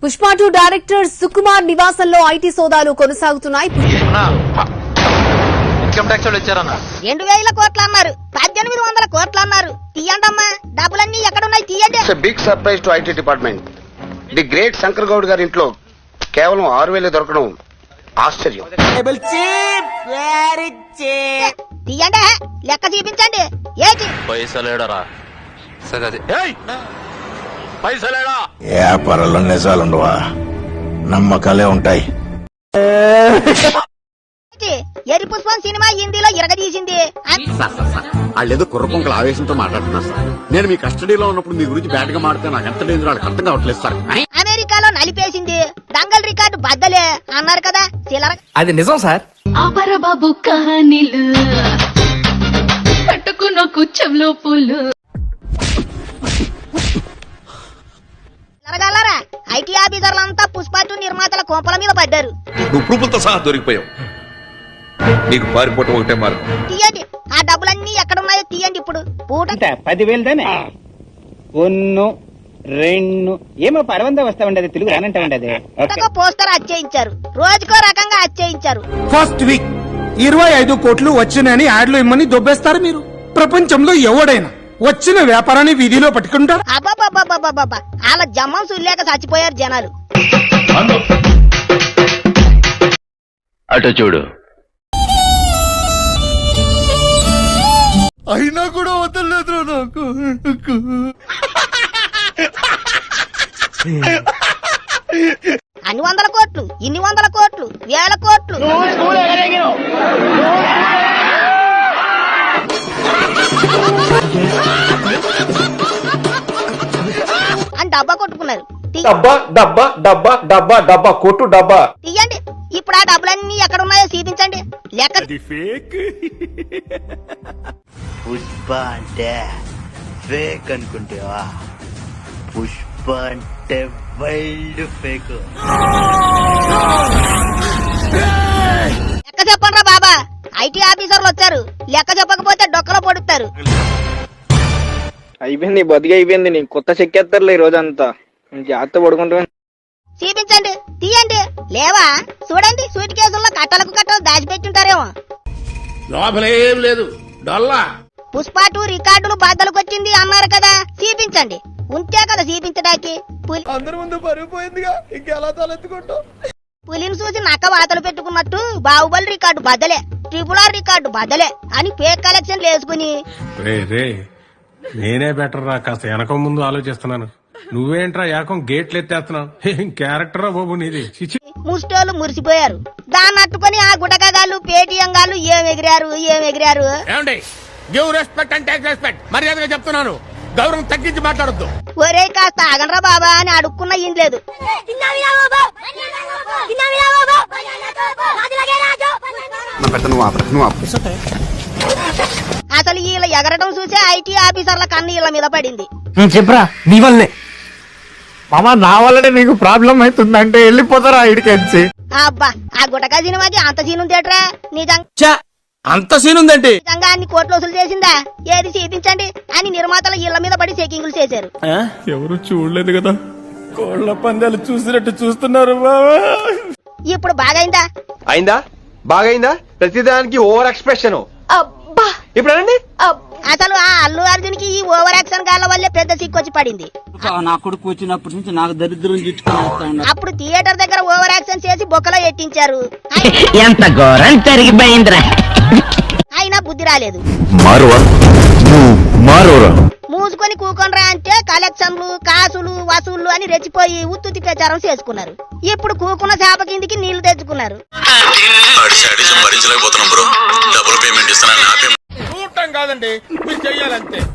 పుష్ప2 director Sukumar నివాసంలో IT సోదాలు కొనసాగుతున్నాయి. ఇన్కమ్ ట్యాక్స్ వాళ్ళు ఇచ్చారన్న 2000 కోట్లు అన్నారు, 1800 కోట్లు అన్నారు. తీయండమ్మా, డబ్బులన్నీ ఎక్కడున్నాయి తీయండి. Big surprise to IT department. The great Shankar Goud గారి ఇంట్లో కేవలం 6000 దొరకడం ఆశ్చర్యం. తీయండి, లెక్క చూపించండి. ఏంటి పైసలేడరా పైసలేడా? వ్యాపారాల్లో నిజాలుండవా, నమ్మకాలే ఉంటాయి. ఎరి పుష్పం సినిమా హిందీలో ఇరగదీసింది. వాళ్ళేదో కుర్రపొంకల ఆవేశంతో మాట్లాడుతున్నారు సార్. నేను మీ కస్టడీలో ఉన్నప్పుడు మీ గురించి బ్యాడ్ గా మాట్లాడితే నాకు ఎంత డేంజర్ వాళ్ళకి అర్థం కావట్లేదు సార్. అమెరికాలో నలిపేసింది, దంగల్ రికార్డు బద్దలే అన్నారు కదా చిల్లర. అది నిజం సార్. బాబు కహానీలు పట్టుకున్న కుచ్చంలో పూలు చిల్లరగలరా ఐటీ ఆఫీసర్లంతా పుష్ప2 నిర్మాతల కోంపల మీద పడ్డారు. నువ్వు ప్రూఫ్లతో సహా దొరికిపోయావు. నీకు పారిపోవటం ఒకటే మార్గం. తీయండి, ఆ డబ్బులన్నీ ఎక్కడున్నాయో తీయండి. ఇప్పుడు పూట 10,000 దానే 1 2 ఏమో పరవందా వస్తా ఉండదు, తెలుగు రానంటా ఉండదు. పోస్టర్ అచ్చేయించారు, రోజుకో రకంగా అచ్చేయించారు. ఫస్ట్ వీక్ 25 కోట్లు వచ్చినాయని యాడ్లు ఇమ్మని దొబ్బేస్తారు మీరు. ప్రపంచంలో ఎవడైనా వచ్చిన వ్యాపారాన్ని వీధిలో పట్టుకుంటారు. అబ్బాబాబాబాబాబా, అలా జమ్మం సుల్లేక చచ్చిపోయారు జనాలు. అటు చూడు. అయినా కూడా వదలలేదు నాకు. అన్ని 100 కోట్లు, ఇన్ని 100 కోట్లు, 1000 కోట్లు అని డబ్బా కొట్టుకున్నారు. డబ్బా కొట్టు డబ్బా. తీయండి, ఇప్పుడు ఆ డబ్బులన్నీ ఎక్కడున్నాయో చూపించండి. లెక్క పుష్ప అంటే ఫేక్ అనుకుంటేవా? పుష్ప అంటే వైల్డ్ ఫేక్. లెక్క చెప్పండి బాబా, ఐటీ ఆఫీసర్లు వచ్చారు. లెక్క చెప్పకపోతే డొక్కలో పొడుస్తారు. అయిపోయింది, బతికి అయిపోయింది. నీకు కొత్త చెక్కేస్తారులే ఈ రోజంతా. జాగ్రత్త పడుకుంటా. చూపించండి, తీయండి. లేవా చూడండి, సూట్ కేసుల్లో కట్టలకు కట్టలు దాచిపెట్టుంటారేమో. లోపలేం లేదు, డొల్లా. పుష్ప2 రికార్డులు బద్దలు కొట్టింది అన్నారు కదా, చూపించండి. ఉంటే కదా చూపించడానికి. అందరి ముందు పరిగిపోయిందిగా, ఇంకెలా తలెత్తుకుంటావు? పులిని చూసి నక్క వాతలు పెట్టుకున్నట్టు బాహుబలి రికార్డు బద్దలే, RRR రికార్డు బద్దలే అని ఫేక్ కలెక్షన్లు వేసుకుని. నేనే బెటర్ రా, కాస్త వెనక ముందు ఆలోచిస్తున్నాను. నువ్వేంట్రా ఏకం గేట్లు ఎత్తేస్తున్నావు? ఏం క్యారెక్టరా బాబు నీది. ముస్టోలు మురిసిపోయారు. దాన్ని అట్టుకొని ఆ గుటకగాళ్ళు పేటీఎం గాళ్ళు ఏం ఎగిరారు. Give respect and take respect. మర్యాదగా చెప్తున్నాను, గౌరవం తగ్గించి మాట్లాడొద్దు. ఒరే కాస్త ఆగనరా బాబా అని అడుక్కున్నా ఏం లేదు. అసలు వీళ్ళ ఎగరడం చూసే ఐటీ ఆఫీసర్ల కన్ను వీళ్ళ మీద పడింది. చెప్పరా, నీ వల్లే మామా, నా వల్లనే నీకు ప్రాబ్లం అవుతుందంటే వెళ్ళిపోతారా ఇడికెచ్చి. అబ్బా, ఆ గుటకా సినిమాకి అంత సీన్ ఉందేట్రా? నిజంగా అంత సీన్ ఉందంటే నిజంగా అన్ని కోట్లు వసూలు చేసిందా? ఏది చూపించండి అని నిర్మాతలు ఇళ్ల మీద పడి చెకింగ్లు చేశారు. ఎవరు చూడలేదు కదా, కోళ్ల పందాలు చూసినట్టు చూస్తున్నారు బాబా. ఇప్పుడు బాగైందా? అయిందా? బాగైందా? ప్రతిదానికి ఓవర్ ఎక్స్ప్రెషన్. ఇప్పుడు అనండి. అసలు ఆ అల్లు అర్జున్ కి ఈ ఓవర్ యాక్షన్ గాళ్ళ వల్లే పెద్ద సిక్కొచ్చి పడింది. నా కొడుకు వచ్చినప్పటి నుంచి నాకు దరిద్రం చుట్టుకుని అప్పుడు థియేటర్ దగ్గర ఓవర్ యాక్షన్ చేసి బొక్కలో ఎట్టించారు. ఎంత ఘోరం జరిగిపోయిందిరా. అయినా బుద్ధి రాలేదు. మూసుకొని కూకొనరా అంటే కలెక్షన్లు, కాసులు, వసూళ్లు అని రెచ్చిపోయి ఉత్తుతి ప్రచారం చేసుకున్నారు. ఇప్పుడు కూకున్న చేప కిందికి నీళ్లు తెచ్చుకున్నారు. భరించలేకపోతున్నాం బ్రో. డబుల్ పేమెంట్ ఇస్తానని చూడటం కాదండి, మీరు చెయ్యాలంతే.